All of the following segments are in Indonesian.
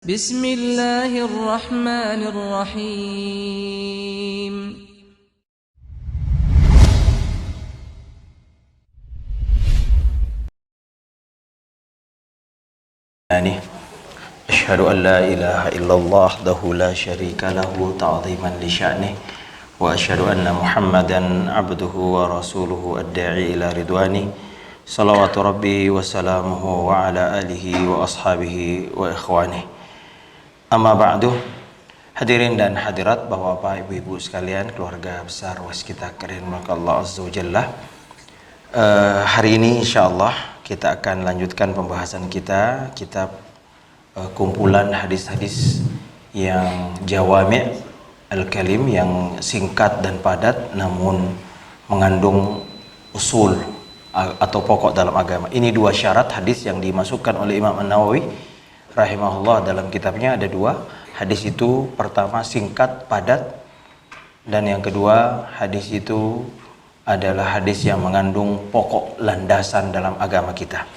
Bismillahirrahmanirrahim. Asyhadu an la ilaha illallah wahdahu la syarika lahu ta'ziman li sya'nih wa asyhadu anna Muhammadan abduhu wa rasuluhu ad-da'i ila ridwani salawatu rabbi wa salamuhu wa ala alihi wa ashabihi wa ikhwanih. Amma ba'du. Hadirin dan hadirat, Bapak-bapak, Ibu-ibu sekalian, keluarga besar Waskita Karim maka Allah Azza wa Jalla. Hari ini insyaallah kita akan lanjutkan pembahasan kita kitab kumpulan hadis-hadis yang jawami' al-kalim, yang singkat dan padat namun mengandung usul atau pokok dalam agama. Ini dua syarat hadis yang dimasukkan oleh Imam An-Nawawi rahimahullah dalam kitabnya. Ada dua hadis itu, pertama singkat padat, dan yang kedua hadis itu adalah hadis yang mengandung pokok landasan dalam agama kita.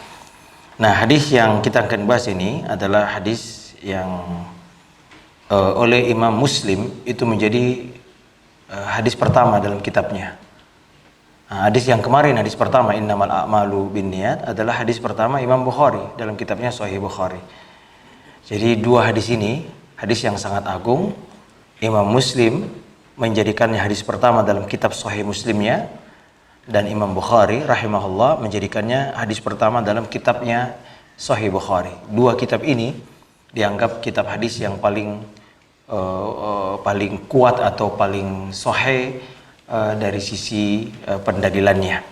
Nah, hadis yang kita akan bahas ini adalah hadis yang oleh Imam Muslim itu menjadi hadis pertama dalam kitabnya. Nah, hadis yang kemarin, hadis pertama innamal a'malu binniyat, adalah hadis pertama Imam Bukhari dalam kitabnya Sahih Bukhari. Jadi dua hadis ini hadis yang sangat agung. Imam Muslim menjadikannya hadis pertama dalam kitab Sahih Muslimnya, dan Imam Bukhari rahimahullah menjadikannya hadis pertama dalam kitabnya Sahih Bukhari. Dua kitab ini dianggap kitab hadis yang paling kuat atau paling sahih dari sisi pendalilannya.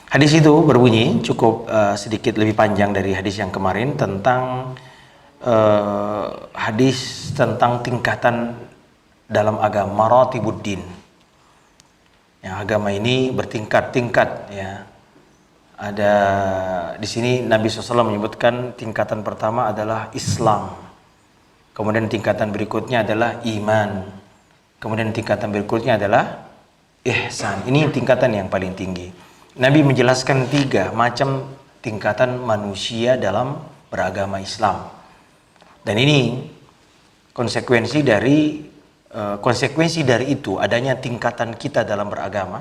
Hadis itu berbunyi cukup sedikit lebih panjang dari hadis yang kemarin, tentang hadis tentang tingkatan dalam agama, maratibuddin. Ya, agama ini bertingkat-tingkat, ya. Ada di sini Nabi SAW menyebutkan tingkatan pertama adalah Islam, kemudian tingkatan berikutnya adalah iman, kemudian tingkatan berikutnya adalah ihsan. Ini tingkatan yang paling tinggi. Nabi menjelaskan tiga macam tingkatan manusia dalam beragama Islam, dan ini konsekuensi dari itu adanya tingkatan kita dalam beragama,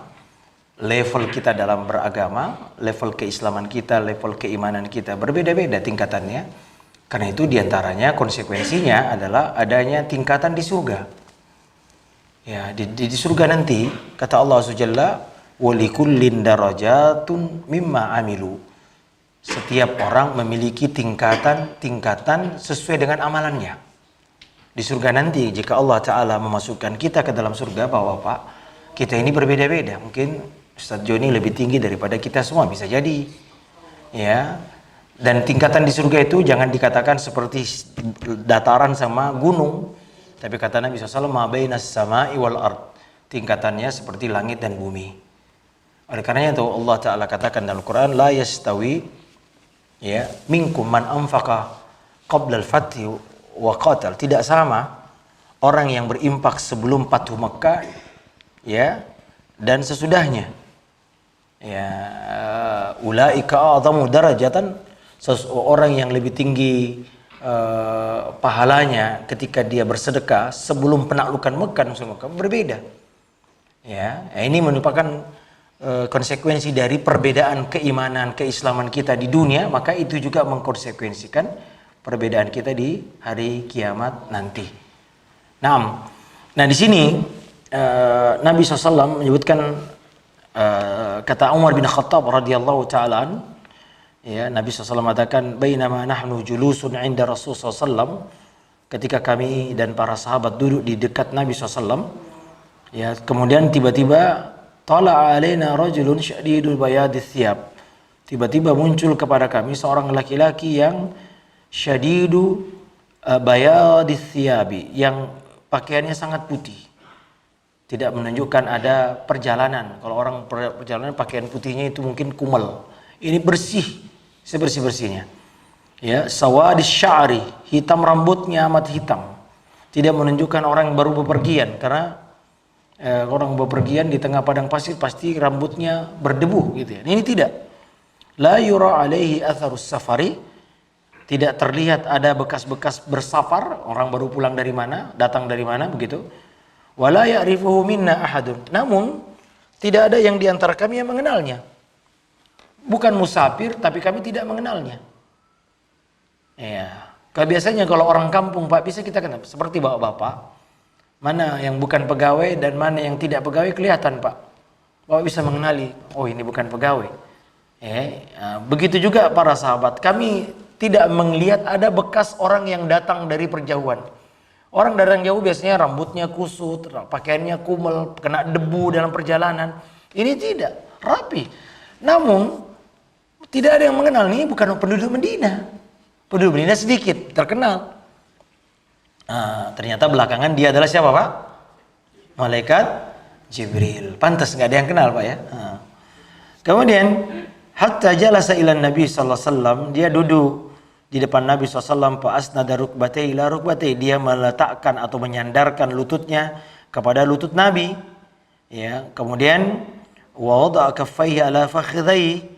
level kita dalam beragama, level keislaman kita, level keimanan kita berbeda-beda tingkatannya. Karena itu diantaranya konsekuensinya adalah adanya tingkatan di surga. Ya, di surga nanti kata Allah Subhanahu wa likullin darajatun mimma amilu. Setiap orang memiliki tingkatan sesuai dengan amalannya. Di surga nanti jika Allah Ta'ala memasukkan kita ke dalam surga, Bapak-bapak, kita ini berbeda-beda. Mungkin Ustadz Joni lebih tinggi daripada kita semua, bisa jadi, ya. Dan tingkatan di surga itu jangan dikatakan seperti dataran sama gunung, tapi kata Nabi SAW, ma bainas sama'i wal ard, tingkatannya seperti langit dan bumi. Oleh karenanya itu Allah Ta'ala katakan dalam Quran, la yastawi, ya, minkum man anfaqa qabla al-fathi wa qatal, tidak sama orang yang berimpak sebelum Fathu Makkah, ya, dan sesudahnya. Ya, ulaika a'zamu darajatan, seseorang yang lebih tinggi pahalanya ketika dia bersedekah sebelum penaklukan Mekah, berbeda. Ya, ini merupakan konsekuensi dari perbedaan keimanan, keislaman kita di dunia, maka itu juga mengkonsekuensikan perbedaan kita di hari kiamat nanti. Nah di sini Nabi SAW menyebutkan kata Umar bin Khattab radhiyallahu ta'ala, ya, Nabi SAW mengatakan, bainama nahnu julusun 'inda Rasul SAW, ketika kami dan para sahabat duduk di dekat Nabi SAW, ya, kemudian tiba-tiba tala'a alaina rajulun syadidul bayadith thiyab, tiba-tiba muncul kepada kami seorang laki-laki yang syadidu bayadith thiyabi, yang pakaiannya sangat putih, tidak menunjukkan ada perjalanan. Kalau orang perjalanan pakaian putihnya itu mungkin kumal, ini bersih, sebersih-bersihnya. Ya, sawadis sya'ri, hitam rambutnya amat hitam, tidak menunjukkan orang baru bepergian, karena orang bepergian di tengah padang pasir pasti rambutnya berdebu gitu ya. Ini tidak. La yura alaihi atharus safari, tidak terlihat ada bekas-bekas bersafar, orang baru pulang dari mana, datang dari mana, begitu. Wala ya'rifuhu minna ahadun. Namun tidak ada yang di antara kami yang mengenalnya. Bukan musafir, tapi kami tidak mengenalnya. Ya, biasanya kalau orang kampung Pak, bisa kita kenal. Seperti bapak-bapak, mana yang bukan pegawai dan mana yang tidak pegawai kelihatan Pak. Bapak bisa mengenali, oh ini bukan pegawai. Begitu juga para sahabat, kami tidak melihat ada bekas orang yang datang dari perjauhan. Orang dari jauh biasanya rambutnya kusut, pakaiannya kumel, kena debu dalam perjalanan. Ini tidak, rapi. Namun tidak ada yang mengenal, ini bukan penduduk Medina. Penduduk Medina sedikit terkenal. Ternyata belakangan dia adalah siapa Pak? Malaikat Jibril. Pantas nggak ada yang kenal Pak ya. Kemudian hatta jalasa ila Nabi sallallahu alaihi wasallam, dia duduk di depan Nabi SAW, fa'asnada rukbatayhi ila rukbatayhi, dia meletakkan atau menyandarkan lututnya kepada lutut Nabi. Ya, kemudian wa wada'a kaffayhi ala fakhidhayhi,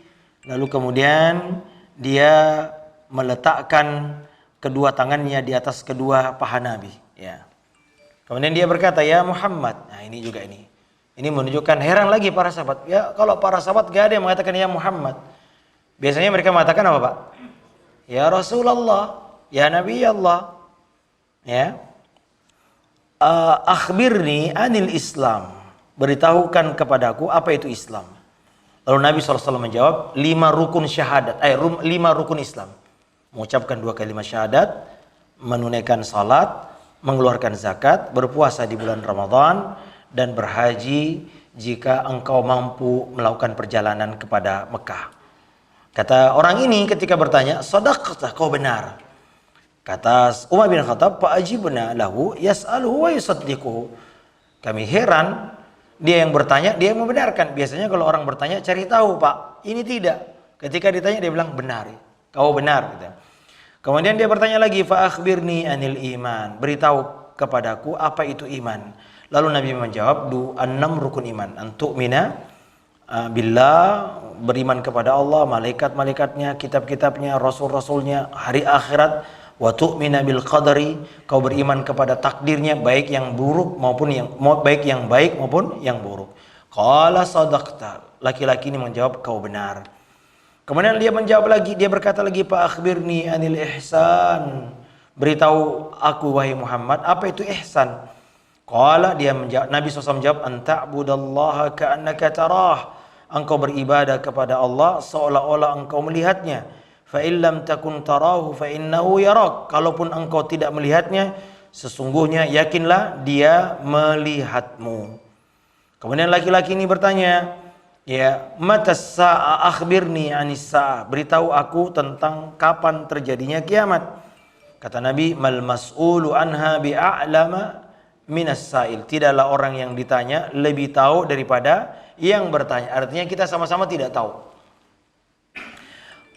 lalu kemudian dia meletakkan kedua tangannya di atas kedua paha Nabi. Ya. Kemudian dia berkata, ya Muhammad. Nah ini juga ini menunjukkan, heran lagi para sahabat. Ya kalau para sahabat gak ada yang mengatakan ya Muhammad. Biasanya mereka mengatakan apa Pak? Ya Rasulullah, ya Nabi Allah. Ya. Akhbirni anil Islam. Beritahukan kepadaku apa itu Islam. Lalu Nabi SAW menjawab, 5 rukun syahadat, 5 rukun Islam. Mengucapkan 2 kalimat syahadat, menunaikan salat, mengeluarkan zakat, berpuasa di bulan Ramadan, dan berhaji jika engkau mampu melakukan perjalanan kepada Mekah. Kata orang ini ketika bertanya, sadaqta, kau benar. Kata Umar bin Khattab, fa'ajibna lahu yas'aluhu wa yusaddiquhu. Kami heran, dia yang bertanya, dia yang membenarkan. Biasanya kalau orang bertanya cari tahu Pak, ini tidak. Ketika ditanya dia bilang benar, kau benar. Gitu. Kemudian dia bertanya lagi, fa'akhbirni anil iman, beritahu kepadaku apa itu iman. Lalu Nabi menjawab, 6 rukun iman. Antu'mina billah, beriman kepada Allah, malaikat-malaikatnya, kitab-kitabnya, rasul-rasulnya, hari akhirat. Wa tu'mina bil qadari, kau beriman kepada takdirnya, baik yang buruk maupun baik yang baik maupun yang buruk. Qala sadaqta, laki-laki ini menjawab kau benar. Kemudian dia menjawab lagi, dia berkata lagi, fa akhbirni anil ihsan, beritahu aku wahai Muhammad apa itu ihsan. Qala, dia menjawab, Nabi SAW menjawab, anta'budallaha ka'annaka tarah, engkau beribadah kepada Allah seolah-olah engkau melihatnya. Fa illam takun tarahu fa innahu yarak, kalaupun engkau tidak melihatnya, sesungguhnya yakinlah dia melihatmu. Kemudian laki-laki ini bertanya, ya, matas sa'a akhbirni anis sa'a, beritahu aku tentang kapan terjadinya kiamat. Kata Nabi, mal mas'ulu anha bi'a'lama minas sa'il, tidaklah orang yang ditanya lebih tahu daripada yang bertanya. Artinya kita sama-sama tidak tahu.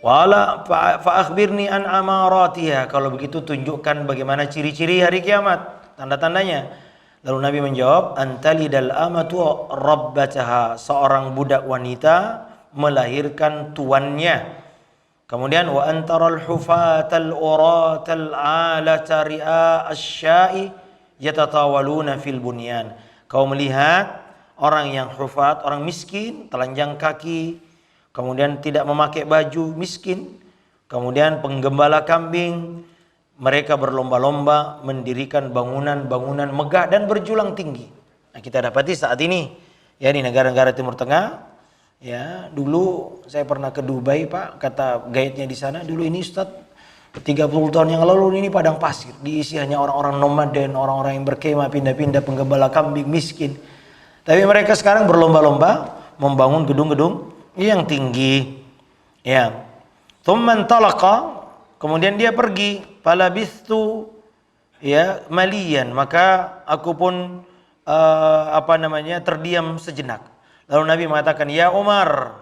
Wala fa akhbirni an amaratiha, kalau begitu tunjukkan bagaimana ciri-ciri hari kiamat, tanda-tandanya. Lalu Nabi menjawab, antalidal amatu rabbataha, seorang budak wanita melahirkan tuannya. Kemudian wa antaral hufatal uratal alata ri'a asya'i yatatawaluna fil bunyan, kau melihat orang yang hufat, orang miskin, telanjang kaki, kemudian tidak memakai baju, miskin, kemudian penggembala kambing, mereka berlomba-lomba mendirikan bangunan-bangunan megah dan berjulang tinggi. Nah, kita dapati saat ini ya di negara-negara Timur Tengah, ya dulu saya pernah ke Dubai Pak, kata guide-nya di sana, dulu ini Ustaz 30 tahun yang lalu ini padang pasir, diisi hanya orang-orang nomaden, orang-orang yang berkemah pindah-pindah, penggembala kambing, miskin. Tapi mereka sekarang berlomba-lomba membangun gedung-gedung yang tinggi. Ya. Tsumman talaqa, kemudian dia pergi, falabistu ya malian, maka aku pun terdiam sejenak. Lalu Nabi mengatakan, ya Umar,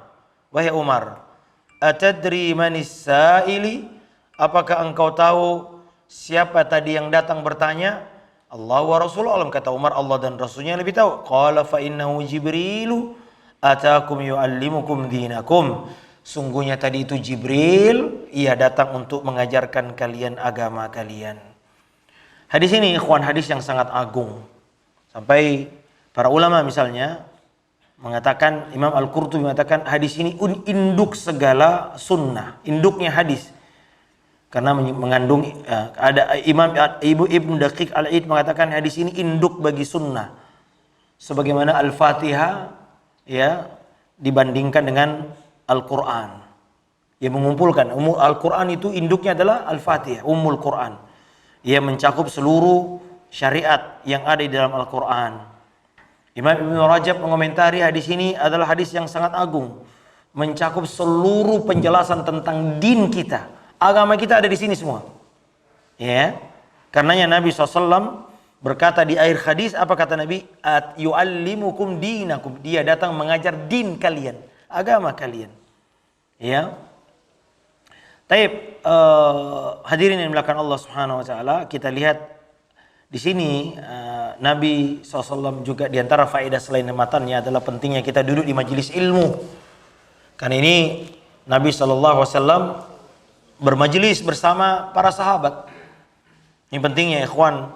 wahai Umar, atadri manis sa'ili, apakah engkau tahu siapa tadi yang datang bertanya? Allah wa Rasulullah alam, kata Umar, Allah dan Rasulnya lebih tahu. Qala fa innahu Jibrilu atakum yuallimukum dinakum, Sungguhnya tadi itu Jibril, ia datang untuk mengajarkan kalian agama kalian. Hadis ini ikhwan, hadis yang sangat agung. Sampai para ulama misalnya mengatakan, Imam Al-Qurtubi mengatakan hadis ini induk segala sunnah, induknya hadis. Karena mengandung ada Ibnu Daqiq Al-Id mengatakan hadis ini induk bagi sunnah. Sebagaimana Al-Fatihah ya dibandingkan dengan Al-Quran. Ia mengumpulkan Al-Quran itu induknya adalah Al-Fatihah, Ummul Quran. Ia mencakup seluruh syariat yang ada di dalam Al-Quran. Imam Ibnu Rajab mengomentari hadis ini adalah hadis yang sangat agung, mencakup seluruh penjelasan tentang din kita. Agama kita ada di sini semua. Ya. Karenanya Nabi SAW berkata di akhir hadis, apa kata Nabi? Yu'allimukum dinakum. Dia datang mengajar din kalian, agama kalian. Ya. Taib, hadirin yang dimuliakan Allah Subhanahu wa taala, kita lihat di sini Nabi SAW juga di antara faedah selain matannya adalah pentingnya kita duduk di majelis ilmu. Karena ini Nabi SAW bermajelis bersama para sahabat. Ini pentingnya ikhwan,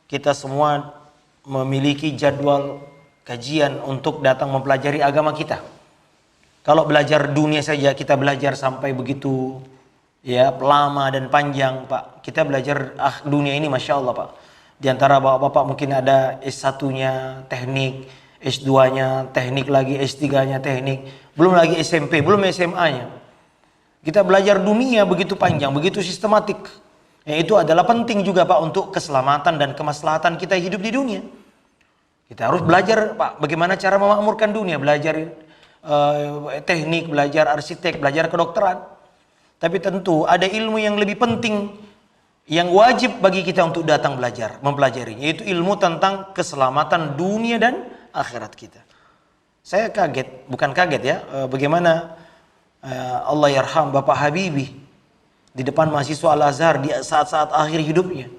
kita semua memiliki jadwal kajian untuk datang mempelajari agama kita. Kalau belajar dunia saja kita belajar sampai begitu ya lama dan panjang, Pak. Kita belajar dunia ini Masya Allah, Pak. Di antara bapak-bapak mungkin ada S1-nya teknik, S2-nya teknik lagi, S3-nya teknik, belum lagi SMP, belum SMA-nya. Kita belajar dunia begitu panjang, begitu sistematik. Itu adalah penting juga Pak untuk keselamatan dan kemaslahatan kita hidup di dunia. Kita harus belajar Pak bagaimana cara memakmurkan dunia, belajar teknik, belajar arsitek, belajar kedokteran. Tapi tentu ada ilmu yang lebih penting yang wajib bagi kita untuk datang belajar, mempelajarinya, yaitu ilmu tentang keselamatan dunia dan akhirat kita. Saya kaget, bukan kaget ya, bagaimana Allah yarham Bapak Habibie di depan mahasiswa Al-Azhar di saat-saat akhir hidupnya.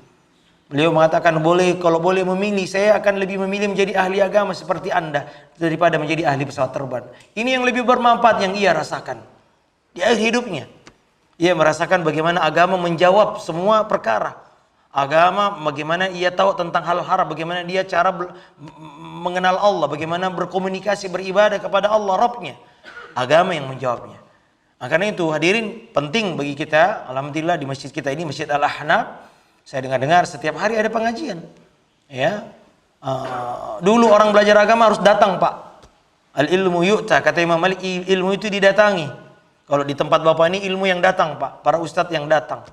Beliau mengatakan, kalau boleh memilih, saya akan lebih memilih menjadi ahli agama seperti Anda daripada menjadi ahli pesawat terbang. Ini yang lebih bermanfaat yang ia rasakan di akhir hidupnya. Ia merasakan bagaimana agama menjawab semua perkara. Agama, bagaimana ia tahu tentang hal haram, bagaimana dia cara mengenal Allah, bagaimana berkomunikasi, beribadah kepada Allah Rabbnya. Agama yang menjawabnya. Karena itu hadirin, penting bagi kita, alhamdulillah di masjid kita ini, Masjid Al-Ahnaf, saya dengar-dengar setiap hari ada pengajian. Ya, dulu orang belajar agama harus datang Pak. Al-ilmu yu'ta, kata Imam Malik, ilmu itu didatangi. Kalau di tempat Bapak ini ilmu yang datang Pak, para ustadz yang datang.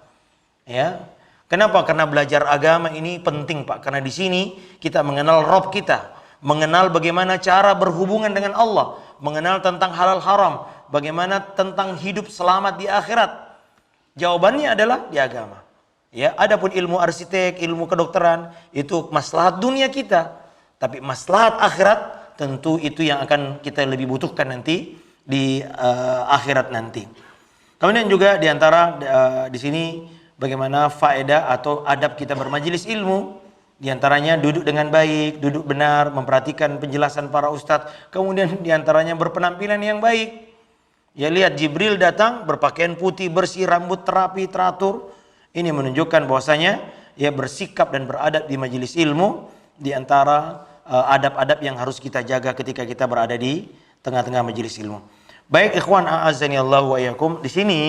Ya, kenapa? Karena belajar agama ini penting Pak. Karena di sini kita mengenal Rabb kita, mengenal bagaimana cara berhubungan dengan Allah, mengenal tentang halal haram, bagaimana tentang hidup selamat di akhirat. Jawabannya adalah di agama. Ya, adapun ilmu arsitek, ilmu kedokteran itu maslahat dunia kita, tapi maslahat akhirat tentu itu yang akan kita lebih butuhkan nanti di akhirat nanti. Kemudian juga di antara di sini bagaimana faedah atau adab kita bermajelis ilmu. Di antaranya duduk dengan baik, duduk benar, memperhatikan penjelasan para ustadz. Kemudian di antaranya berpenampilan yang baik. Ya, lihat Jibril datang berpakaian putih, bersih, rambut terapi, teratur. Ini menunjukkan bahwasanya ia bersikap dan beradab di majelis ilmu. Di antara adab-adab yang harus kita jaga ketika kita berada di tengah-tengah majelis ilmu. Baik ikhwan a'azzani Allah wa iyyakum, di sini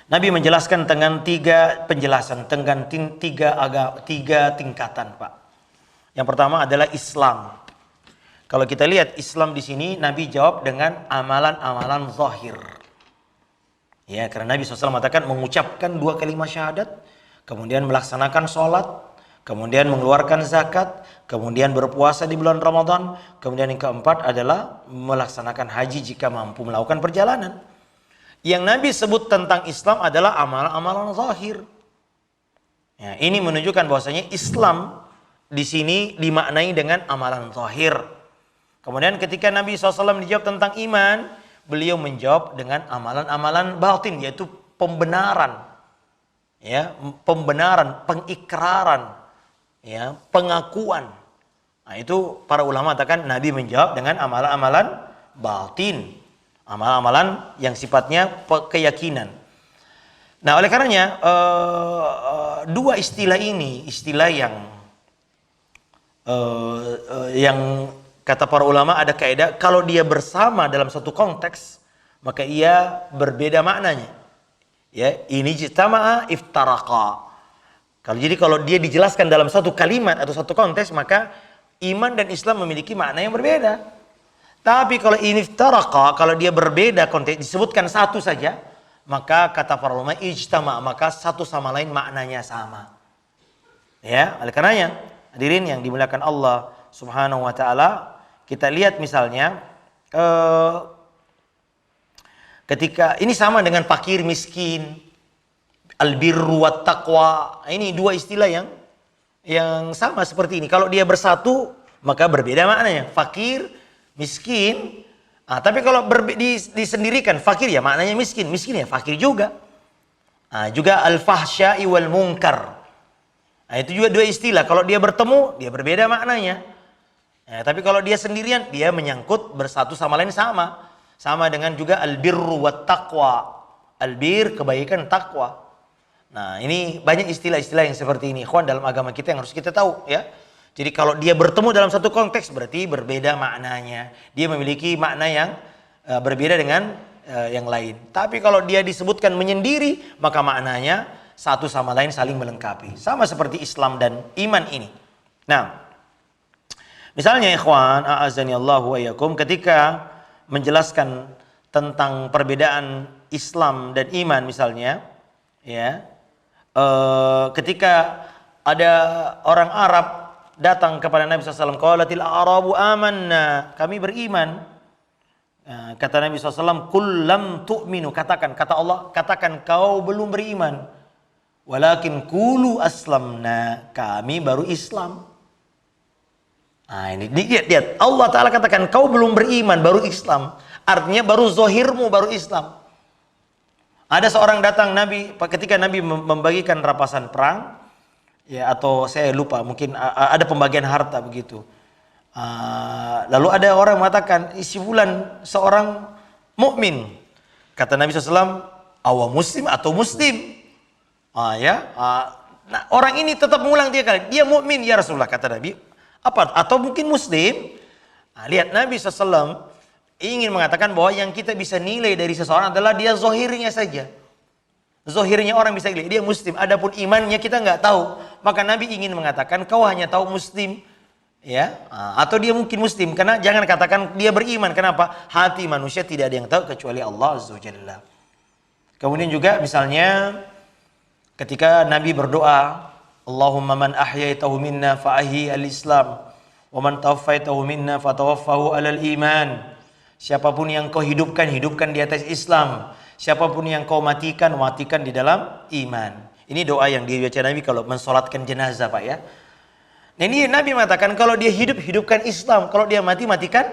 Nabi menjelaskan dengan tiga penjelasan, dengan tiga tingkatan, Pak. Yang pertama adalah Islam. Kalau kita lihat Islam di sini, Nabi jawab dengan amalan-amalan zahir. Ya, karena Nabi SAW mengatakan mengucapkan 2 kalimat syahadat, kemudian melaksanakan sholat, kemudian mengeluarkan zakat, kemudian berpuasa di bulan Ramadan, kemudian yang keempat adalah melaksanakan haji jika mampu melakukan perjalanan. Yang Nabi sebut tentang Islam adalah amalan-amalan zahir. Ya, ini menunjukkan bahwasanya Islam di sini dimaknai dengan amalan zahir. Kemudian ketika Nabi SAW dijawab tentang iman, beliau menjawab dengan amalan-amalan batin, yaitu pembenaran, ya, pembenaran, pengikraran, ya, pengakuan. Nah, itu para ulama katakan Nabi menjawab dengan amalan-amalan batin. Amalan-amalan yang sifatnya keyakinan. Nah, oleh karenanya dua istilah ini, istilah yang kata para ulama ada kaidah, kalau dia bersama dalam satu konteks maka ia berbeda maknanya. Ya, ini ijtama'a iftaraqa. Kalau dia dijelaskan dalam satu kalimat atau satu konteks, maka iman dan Islam memiliki makna yang berbeda. Tapi kalau ini iftaraqa, kalau dia berbeda konteks, disebutkan satu saja, maka kata para ulama ijtama', maka satu sama lain maknanya sama. Ya, oleh karenanya hadirin yang dimuliakan Allah Subhanahu wa taala, kita lihat misalnya ketika ini sama dengan fakir miskin, albirru wat taqwa. Ini dua istilah yang sama seperti ini. Kalau dia bersatu maka berbeda maknanya. Fakir, miskin. Tapi kalau disendirikan, fakir ya maknanya miskin, miskin ya fakir juga. Juga al-fahsya'i wal munkar. Itu juga dua istilah. Kalau dia bertemu, dia berbeda maknanya. Tapi kalau dia sendirian, dia menyangkut bersatu sama lain sama. Sama dengan juga albirru wat taqwa. Albir, kebaikan, takwa. Nah, ini banyak istilah-istilah yang seperti ini. Ikhwan, dalam agama kita yang harus kita tahu, ya. Jadi kalau dia bertemu dalam satu konteks berarti berbeda maknanya. Dia memiliki makna yang berbeda dengan yang lain. Tapi kalau dia disebutkan menyendiri, maka maknanya satu sama lain saling melengkapi. Sama seperti Islam dan iman ini. Nah, misalnya ikhwan, a'azani Allahu wa iyyakum, ketika menjelaskan tentang perbedaan Islam dan iman misalnya, ya, ketika ada orang Arab datang kepada Nabi SAW, qalatil a'rabu amanna, kami beriman. Kata Nabi SAW, qul lam tu'minu, katakan, kata Allah, katakan kau belum beriman. Walakin qulu aslamna, kami baru Islam. Ini lihat, Allah Ta'ala katakan kau belum beriman, baru Islam. Artinya baru zohirmu, baru Islam. Ada seorang datang Nabi, ketika Nabi membagikan rampasan perang, ya, atau saya lupa, mungkin ada pembagian harta begitu. Lalu ada orang mengatakan, isi bulan seorang mukmin. Kata Nabi SAW, awam muslim atau muslim? Nah, orang ini tetap mengulang tiga kali, dia mukmin ya Rasulullah, kata Nabi. Apa? Atau mungkin muslim? Lihat, Nabi SAW ingin mengatakan bahwa yang kita bisa nilai dari seseorang adalah dia zohirnya saja. Zohirnya orang bisa nilai, dia muslim. Adapun imannya kita nggak tahu. Maka Nabi ingin mengatakan kau hanya tahu muslim, ya, atau dia mungkin muslim. Karena jangan katakan dia beriman. Kenapa? Hati manusia tidak ada yang tahu kecuali Allah Azza wa Jalla. Kemudian juga misalnya ketika Nabi berdoa, Allahumma man ahyaitahu minna fa ahyi al-Islam wa man tawaffaitahu minna fa tawaffahu alal iman. Siapapun yang kau hidupkan, hidupkan di atas Islam. Siapapun yang kau matikan, matikan di dalam iman. Ini doa yang dibaca Nabi kalau mensolatkan jenazah, Pak, ya. Nah, ini Nabi mengatakan kalau dia hidup, hidupkan Islam. Kalau dia mati, matikan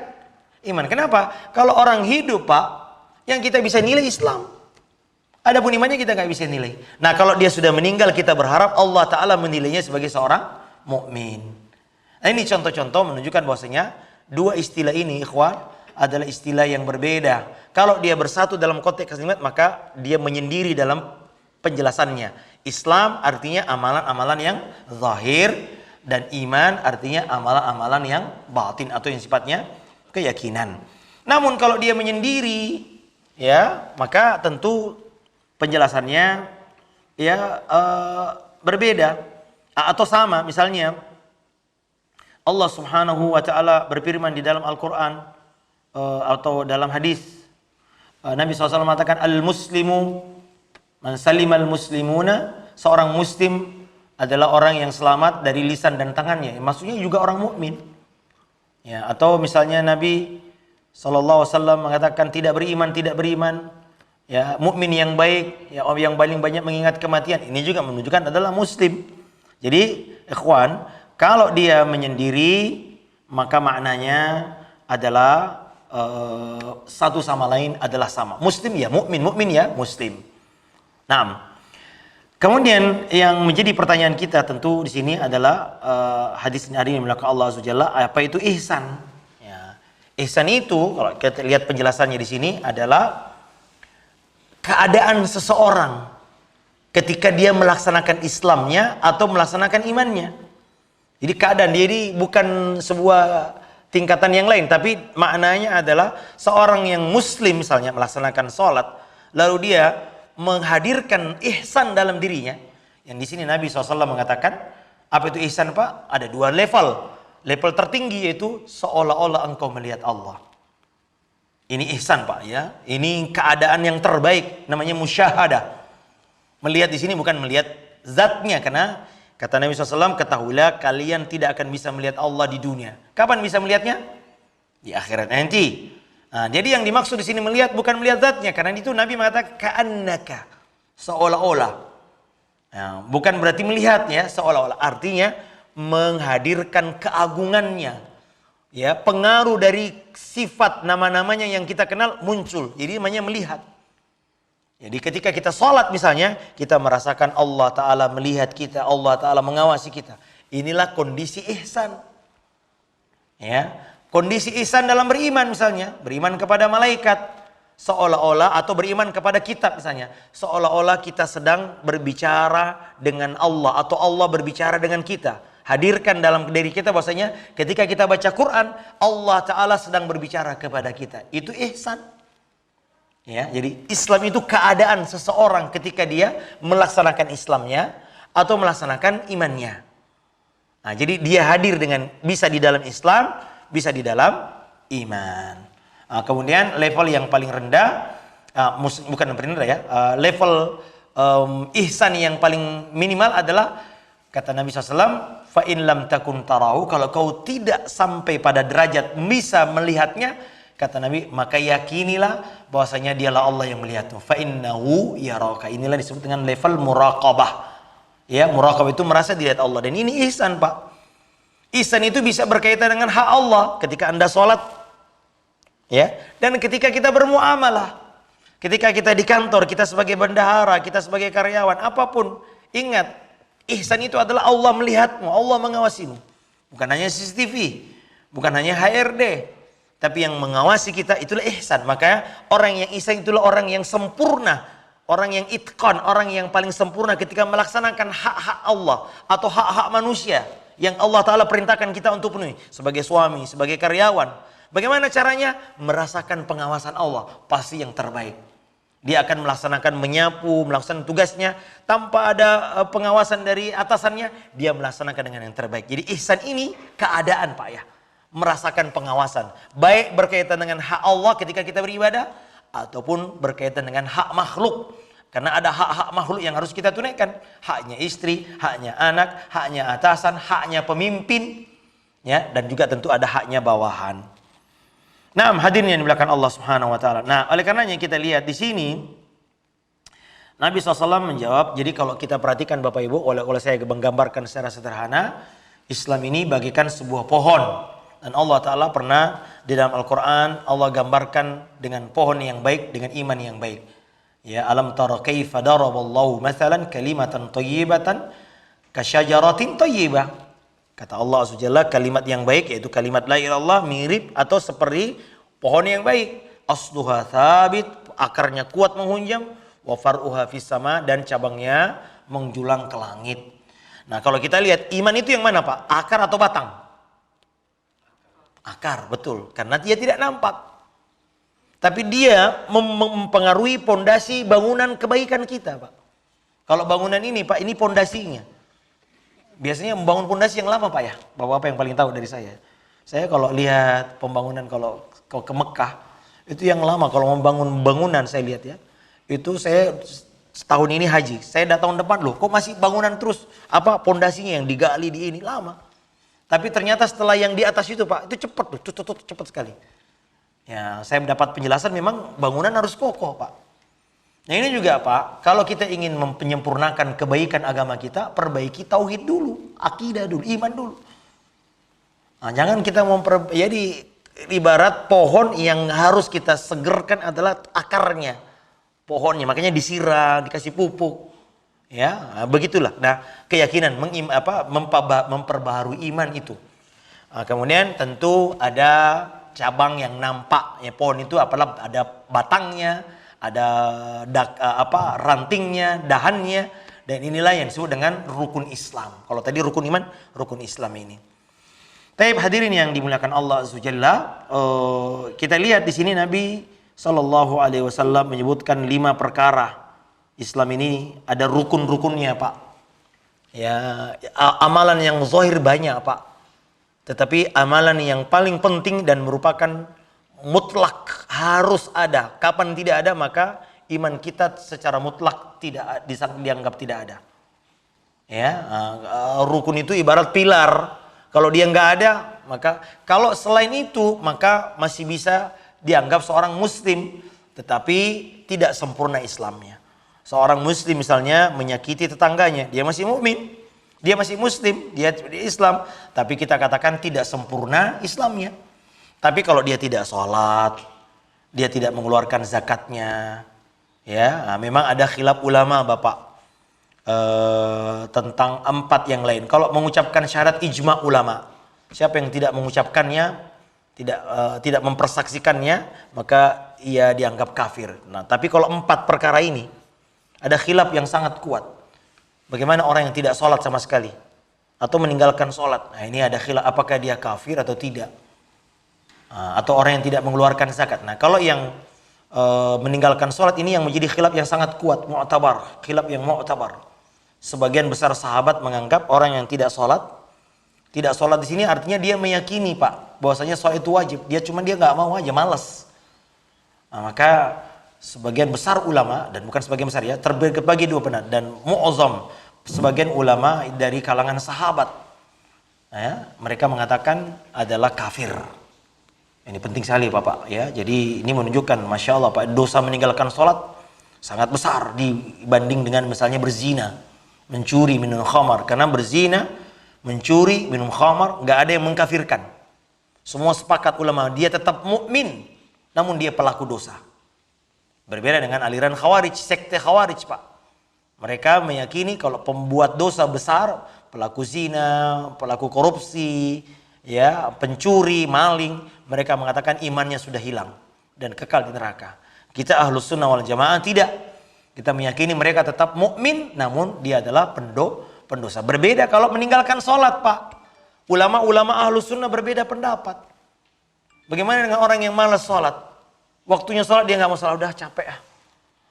iman. Kenapa? Kalau orang hidup, Pak, yang kita bisa nilai Islam. Adapun imannya kita nggak bisa nilai. Nah, kalau dia sudah meninggal, kita berharap Allah Ta'ala menilainya sebagai seorang mukmin. Nah, ini contoh-contoh menunjukkan bahwasanya dua istilah ini, ikhwan, adalah istilah yang berbeda. Kalau dia bersatu dalam konteks kalimat, maka dia menyendiri dalam penjelasannya. Islam artinya amalan-amalan yang zahir, dan iman artinya amalan-amalan yang batin atau yang sifatnya keyakinan. Namun kalau dia menyendiri, ya, maka tentu penjelasannya ya berbeda atau sama. Misalnya Allah Subhanahu wa taala berfirman di dalam Al-Qur'an atau dalam hadis, Nabi SAW mengatakan al-muslimu man salimal muslimuna, seorang muslim adalah orang yang selamat dari lisan dan tangannya. Maksudnya juga orang mukmin. Ya, atau misalnya Nabi SAW mengatakan tidak beriman, ya, mukmin yang baik, ya, yang paling banyak mengingat kematian. Ini juga menunjukkan adalah muslim. Jadi, ikhwan, kalau dia menyendiri, maka maknanya adalah satu sama lain adalah sama. Muslim ya mukmin, mukmin ya muslim. Nah, kemudian yang menjadi pertanyaan kita tentu di sini adalah hadis hari ini melakukan Allah Azza wa Jalla, apa itu ihsan? Ya. Ihsan itu kalau kita lihat penjelasannya di sini adalah keadaan seseorang ketika dia melaksanakan Islamnya atau melaksanakan imannya. Jadi keadaan dia ini bukan sebuah tingkatan yang lain, tapi maknanya adalah seorang yang muslim misalnya melaksanakan sholat, lalu dia menghadirkan ihsan dalam dirinya. Yang di sini Nabi SAW mengatakan, apa itu ihsan Pak? Ada dua level. Level tertinggi yaitu seolah-olah engkau melihat Allah. Ini ihsan Pak ya. Ini keadaan yang terbaik, namanya musyahadah. Melihat di sini bukan melihat zatnya, karena kata Nabi SAW, ketahuilah kalian tidak akan bisa melihat Allah di dunia. Kapan bisa melihatnya? Di akhirat nanti. Nah, jadi yang dimaksud di sini melihat bukan melihat zatnya, karena itu Nabi mengatakan ka'annaka, seolah-olah. Nah, bukan berarti melihat ya, seolah-olah. Artinya menghadirkan keagungannya. Ya, pengaruh dari sifat nama-namanya yang kita kenal muncul. Jadi namanya melihat. Jadi ketika kita sholat misalnya, kita merasakan Allah Ta'ala melihat kita, Allah Ta'ala mengawasi kita. Inilah kondisi ihsan. Ya, kondisi ihsan dalam beriman misalnya, beriman kepada malaikat, seolah-olah, atau beriman kepada kitab misalnya, seolah-olah kita sedang berbicara dengan Allah, atau Allah berbicara dengan kita. Hadirkan dalam diri kita bahwasanya ketika kita baca Quran, Allah Ta'ala sedang berbicara kepada kita. Itu ihsan. Ya, jadi Islam itu keadaan seseorang ketika dia melaksanakan Islamnya atau melaksanakan imannya. Nah, jadi dia hadir dengan bisa di dalam Islam, bisa di dalam iman. Nah, kemudian level yang paling rendah, bukan yang paling rendah ya, level ihsan yang paling minimal adalah kata Nabi SAW, fa in lam takun tarahu, kalau kau tidak sampai pada derajat bisa melihatnya, kata Nabi, maka yakinilah bahwasanya dialah Allah yang melihatmu. Fa innahu yaraka. Inilah disebut dengan level muraqabah. Ya, muraqabah itu merasa dilihat Allah, dan ini ihsan, Pak. Ihsan itu bisa berkaitan dengan hak Allah ketika Anda sholat. Ya, dan ketika kita bermuamalah. Ketika kita di kantor, kita sebagai bendahara, kita sebagai karyawan, apapun, ingat, ihsan itu adalah Allah melihatmu, Allah mengawasimu. Bukan hanya CCTV, bukan hanya HRD, tapi yang mengawasi kita itulah ihsan. Maka orang yang ihsan itulah orang yang sempurna, orang yang itqan, orang yang paling sempurna ketika melaksanakan hak-hak Allah atau hak-hak manusia yang Allah Ta'ala perintahkan kita untuk penuhi. Sebagai suami, sebagai karyawan, bagaimana caranya? Merasakan pengawasan Allah, pasti yang terbaik. Dia akan melaksanakan menyapu, melaksanakan tugasnya tanpa ada pengawasan dari atasannya. Dia melaksanakan dengan yang terbaik. Jadi ihsan ini keadaan, Pak ya. Merasakan pengawasan. Baik berkaitan dengan hak Allah ketika kita beribadah, ataupun berkaitan dengan hak makhluk. Karena ada hak-hak makhluk yang harus kita tunaikan. Haknya istri, haknya anak, haknya atasan, haknya pemimpin. Ya, dan juga tentu ada haknya bawahan. Nah, hadirin yang dimuliakan Allah Subhanahu wa taala. Nah, oleh karenanya kita lihat di sini Nabi SAW menjawab, jadi kalau kita perhatikan Bapak Ibu, oleh saya menggambarkan secara sederhana, Islam ini bagaikan sebuah pohon. Dan Allah Ta'ala pernah di dalam Al-Quran, Allah gambarkan dengan pohon yang baik, dengan iman yang baik. Ya, alam tara kaifa daraballahu mathalan kalimatan thayyibatan kasyajaratin thayyibah. Kata Allah SWT, kalimat yang baik yaitu kalimat la ilaha illallah mirip atau seperti pohon yang baik. Asluha thabit, akarnya kuat menghunjam, wa far'uha fis sama, dan cabangnya menjulang ke langit. Nah, kalau kita lihat iman itu yang mana, Pak? Akar atau batang? Akar, betul. Karena dia tidak nampak. Tapi dia mempengaruhi pondasi bangunan kebaikan kita, Pak. Kalau bangunan ini, Pak, ini pondasinya. Biasanya membangun pondasi yang lama, Pak ya. Bapak-bapak yang paling tahu dari saya. Saya kalau lihat pembangunan kalau ke Mekah, itu yang lama. Kalau membangun bangunan saya lihat ya. Itu saya setahun ini haji. Saya datang tahun depan, loh kok masih bangunan terus. Apa pondasinya yang digali di ini lama. Tapi ternyata setelah yang di atas itu, Pak, itu cepat loh, cepat sekali. Ya, saya mendapat penjelasan memang bangunan harus kokoh, Pak. Nah ini juga, Pak, kalau kita ingin menyempurnakan kebaikan agama kita, perbaiki tauhid dulu, akidah dulu, iman dulu. Nah, jangan kita jadi ibarat pohon yang harus kita segerkan adalah akarnya, pohonnya, makanya disiram, dikasih pupuk, ya, nah, begitulah. Nah, keyakinan memperbaharui iman itu. Nah, kemudian tentu ada cabang yang nampak. Ya, pohon itu apalah, ada batangnya, ada rantingnya, dahannya, dan inilah yang disebut dengan rukun Islam. Kalau tadi rukun iman, rukun Islam ini. Taib hadirin yang dimuliakan Allah Azza wa Jalla, kita lihat di sini Nabi Shallallahu Alaihi Wasallam menyebutkan 5 perkara. Islam ini ada rukun-rukunnya, Pak. Ya, amalan yang zahir banyak, Pak. Tetapi amalan yang paling penting dan merupakan mutlak harus ada. Kapan tidak ada, maka iman kita secara mutlak tidak dianggap tidak ada. Ya, rukun itu ibarat pilar. Kalau dia nggak ada, maka kalau selain itu, maka masih bisa dianggap seorang muslim, tetapi tidak sempurna Islamnya. Seorang muslim misalnya menyakiti tetangganya, dia masih mukmin, dia masih muslim, dia Islam, tapi kita katakan tidak sempurna Islamnya. Tapi kalau dia tidak sholat, dia tidak mengeluarkan zakatnya, ya, memang ada khilaf ulama, Bapak. Tentang 4 yang lain. Kalau mengucapkan syarat ijma ulama, siapa yang tidak mengucapkannya, tidak mempersaksikannya, maka ia dianggap kafir. Nah, tapi kalau 4 perkara ini ada khilaf yang sangat kuat. Bagaimana orang yang tidak sholat sama sekali atau meninggalkan sholat? Nah, ini ada khilaf, apakah dia kafir atau tidak? Atau orang yang tidak mengeluarkan zakat. Nah, kalau yang meninggalkan sholat ini yang menjadi khilaf yang sangat kuat, mu'tabar, khilaf yang mu'tabar. Sebagian besar sahabat menganggap orang yang tidak sholat di sini artinya dia meyakini, Pak, bahwasanya sholat itu wajib. Dia nggak mau aja, malas. Nah, maka sebagian besar ulama, dan bukan sebagian besar ya, terbagi 2 pendapat, dan mu'azzam sebagian ulama dari kalangan sahabat, ya, mereka mengatakan adalah kafir. Ini penting sekali, Bapak, ya. Jadi ini menunjukkan, masya Allah, Pak, dosa meninggalkan sholat sangat besar dibanding dengan misalnya berzina, mencuri, minum khamar. Karena berzina, mencuri, minum khamar, nggak ada yang mengkafirkan. Semua sepakat ulama, dia tetap mukmin, namun dia pelaku dosa. Berbeda dengan aliran Khawarij, sekte Khawarij, Pak. Mereka meyakini kalau pembuat dosa besar, pelaku zina, pelaku korupsi, ya, pencuri, maling, mereka mengatakan imannya sudah hilang dan kekal di neraka. Kita Ahlus Sunnah wal Jamaah tidak. Kita meyakini mereka tetap mukmin, namun dia adalah pendosa. Berbeda kalau meninggalkan sholat, Pak. Ulama-ulama Ahlus Sunnah berbeda pendapat. Bagaimana dengan orang yang malas sholat? Waktunya sholat dia nggak mau sholat, udah capek.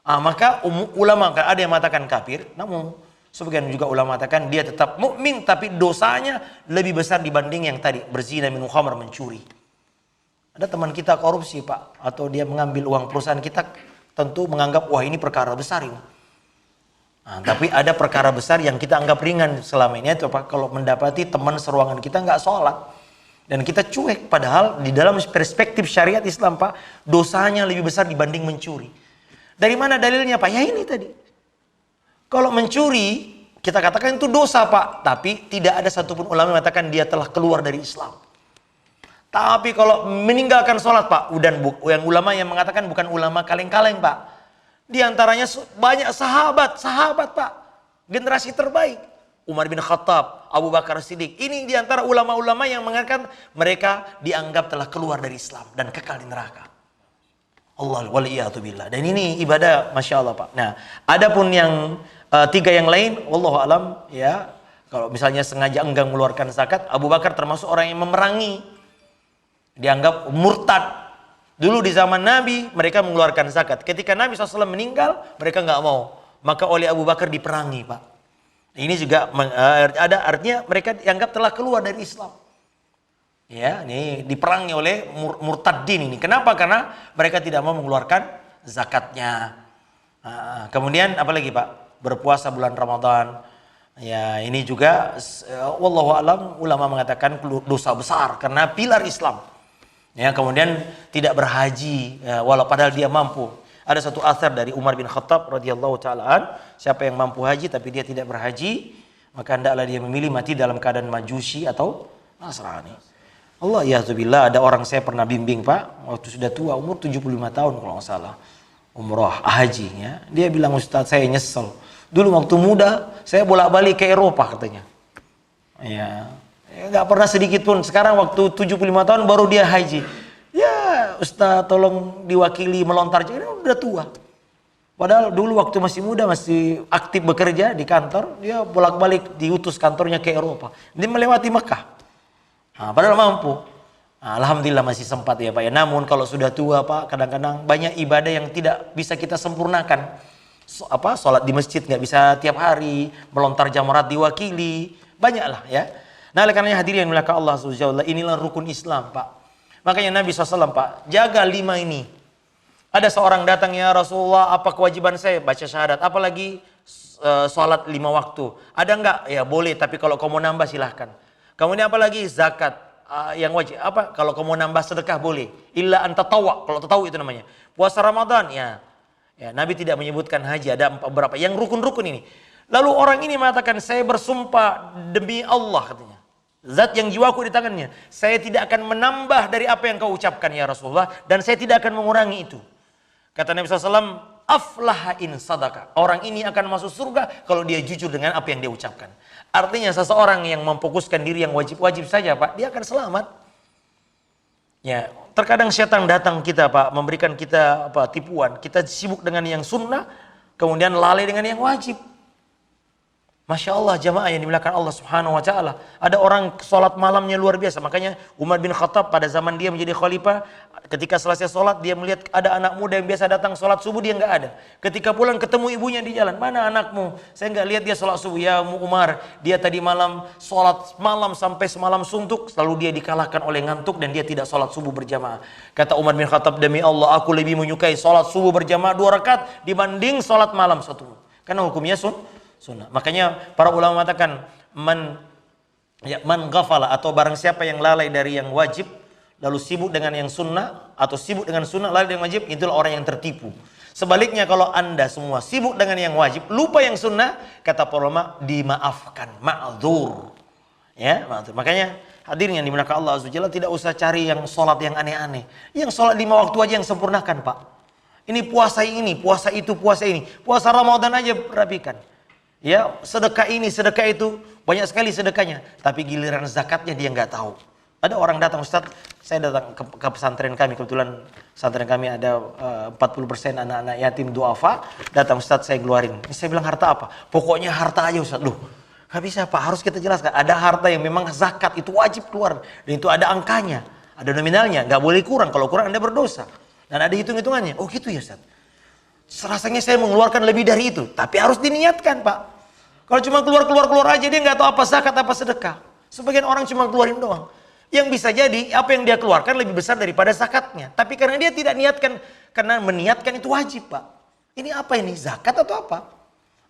Maka ulama ada yang mengatakan kafir, namun sebagian juga ulama mengatakan dia tetap mukmin, tapi dosanya lebih besar dibanding yang tadi, berzina, minum khamar, mencuri. Ada teman kita korupsi, Pak, atau dia mengambil uang perusahaan kita, tentu menganggap wah ini perkara besar ini. Tapi ada perkara besar yang kita anggap ringan selama ini, itu Pak, kalau mendapati teman seruangan kita nggak sholat dan kita cuek, padahal di dalam perspektif syariat Islam, Pak, dosanya lebih besar dibanding mencuri. Dari mana dalilnya, Pak? Ya ini tadi. Kalau mencuri kita katakan itu dosa, Pak, tapi tidak ada satupun ulama yang mengatakan dia telah keluar dari Islam. Tapi kalau meninggalkan sholat, Pak, dan yang ulama yang mengatakan bukan ulama kaleng-kaleng, Pak. Di antaranya banyak sahabat, Pak. Generasi terbaik. Umar bin Khattab, Abu Bakar Siddiq. Ini di antara ulama-ulama yang mengatakan mereka dianggap telah keluar dari Islam dan kekal di neraka. Allah waliyatubillah. Dan ini ibadah, masya Allah, Pak. Nah, adapun yang 3 yang lain, wallahu alam, ya. Kalau misalnya sengaja enggan mengeluarkan zakat, Abu Bakar termasuk orang yang memerangi. Dianggap murtad. Dulu di zaman Nabi mereka mengeluarkan zakat. Ketika Nabi SAW meninggal, mereka nggak mau. Maka oleh Abu Bakar diperangi, Pak. Ini juga ada artinya mereka dianggap telah keluar dari Islam. Ya, ini diperangi oleh murtadin ini. Kenapa? Karena mereka tidak mau mengeluarkan zakatnya. Kemudian apa lagi, Pak? Berpuasa bulan Ramadan. Ya, ini juga wallahu alam, ulama mengatakan dosa besar karena pilar Islam. Ya, kemudian tidak berhaji, ya, walau padahal dia mampu. Ada satu athar dari Umar bin Khattab radhiyallahu taala, siapa yang mampu haji tapi dia tidak berhaji, maka hendaklah dia memilih mati dalam keadaan majusi atau Nasrani. Allah ya'zubillah, ada orang saya pernah bimbing, Pak, waktu sudah tua, umur 75 tahun kalau nggak salah, umrah haji, ya. Dia bilang, Ustaz, saya nyesel. Dulu waktu muda saya bolak-balik ke Eropa katanya. Ya, nggak pernah sedikit pun. Sekarang waktu 75 tahun baru dia haji. Ya Ustaz tolong diwakili melontar, ini udah tua. Padahal dulu waktu masih muda, masih aktif bekerja di kantor, dia bolak-balik diutus kantornya ke Eropa. Dia melewati Mekah. Nah, padahal mampu. Nah, alhamdulillah masih sempat ya Pak ya. Namun kalau sudah tua Pak, kadang-kadang banyak ibadah yang tidak bisa kita sempurnakan. Sholat di masjid nggak bisa tiap hari, melontar jamarat diwakili, banyaklah ya. Nah, oleh karenanya hadirin yang dimuliakan Allah Subhanahu wa taala, inilah rukun Islam Pak. Makanya Nabi SAW Pak, jaga 5 ini. Ada seorang datang, ya Rasulullah, apa kewajiban saya? Baca syahadat, apalagi sholat 5 waktu. Ada enggak? Ya boleh, tapi kalau kamu mau nambah silahkan. Kemudian apalagi zakat yang wajib. Apa? Kalau kamu mau nambah sedekah boleh. Illa anta tawa, kalau tahu itu namanya. Puasa Ramadan, ya. Nabi tidak menyebutkan haji, ada beberapa. Yang rukun-rukun ini. Lalu orang ini mengatakan, saya bersumpah demi Allah katanya. Zat yang jiwaku di tangannya. Saya tidak akan menambah dari apa yang kau ucapkan ya Rasulullah. Dan saya tidak akan mengurangi itu. Kata Nabi SAW, aflaha in sadaka. Orang ini akan masuk surga kalau dia jujur dengan apa yang dia ucapkan. Artinya seseorang yang memfokuskan diri yang wajib-wajib saja Pak, dia akan selamat. Ya, terkadang setan datang kita Pak, memberikan kita tipuan. Kita sibuk dengan yang sunnah, kemudian lalai dengan yang wajib. Masya Allah jamaah yang dimuliakan Allah Subhanahu wa taala. Ada orang sholat malamnya luar biasa. Makanya Umar bin Khattab pada zaman dia menjadi khalifah, ketika selesai sholat dia melihat ada anak muda yang biasa datang sholat subuh, dia nggak ada. Ketika pulang ketemu ibunya di jalan, mana anakmu? Saya nggak lihat dia sholat subuh. Ya Umar, dia tadi malam sholat malam sampai semalam suntuk, lalu dia dikalahkan oleh ngantuk dan dia tidak sholat subuh berjamaah. Kata Umar bin Khattab, demi Allah aku lebih menyukai sholat subuh berjamaah 2 rakaat dibanding sholat malam 1. Karena hukumnya sunnah. Makanya para ulama mengatakan man ghafala, atau barang siapa yang lalai dari yang wajib lalu sibuk dengan yang sunnah, atau sibuk dengan sunnah lalai dengan wajib, itulah orang yang tertipu. Sebaliknya kalau Anda semua sibuk dengan yang wajib, lupa yang sunnah, kata para ulama dimaafkan, ma'dzur. Ya, ma'dzur. Makanya hadirin yang dimuliakan Allah Azza wa Jalla, tidak usah cari yang sholat yang aneh-aneh. Yang sholat 5 waktu aja yang sempurnakan Pak. Ini, puasa itu, puasa ini. Puasa Ramadan aja rapikan. Ya, sedekah ini, sedekah itu, banyak sekali sedekahnya. Tapi giliran zakatnya dia nggak tahu. Ada orang datang, Ustaz, saya datang ke pesantren kami, kebetulan pesantren kami ada 40% anak-anak yatim duafa. Datang, Ustaz, saya keluarin. Saya bilang, harta apa? Pokoknya harta aja Ustaz. Loh, nggak bisa Pak, harus kita jelaskan. Ada harta yang memang zakat itu wajib keluar. Dan itu ada angkanya, ada nominalnya, nggak boleh kurang. Kalau kurang Anda berdosa. Dan ada hitung-hitungannya. Oh gitu ya Ustaz. Rasanya saya mengeluarkan lebih dari itu. Tapi harus diniatkan Pak. Kalau cuma keluar aja, dia nggak tahu apa zakat apa sedekah. Sebagian orang cuma keluarin doang. Yang bisa jadi apa yang dia keluarkan lebih besar daripada zakatnya. Tapi karena dia tidak niatkan, karena meniatkan itu wajib Pak. Ini apa ini? Zakat atau apa?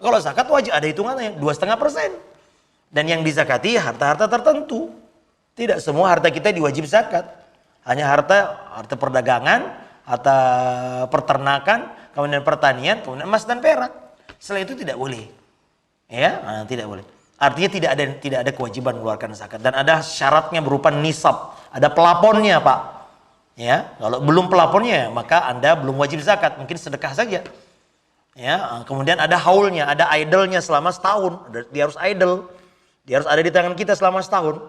Kalau zakat wajib ada hitungannya 2,5%. Dan yang dizakati harta-harta tertentu. Tidak semua harta kita diwajib zakat. Hanya harta perdagangan, harta peternakan, kemudian pertanian, kemudian emas dan perak. Setelah itu tidak boleh. Ya, tidak boleh. Artinya tidak ada kewajiban mengeluarkan zakat, dan ada syaratnya berupa nisab, ada pelaponnya Pak. Ya, kalau belum pelaponnya maka Anda belum wajib zakat, mungkin sedekah saja. Ya, kemudian ada haulnya, ada idolnya selama setahun. Dia harus idol, dia harus ada di tangan kita selama setahun.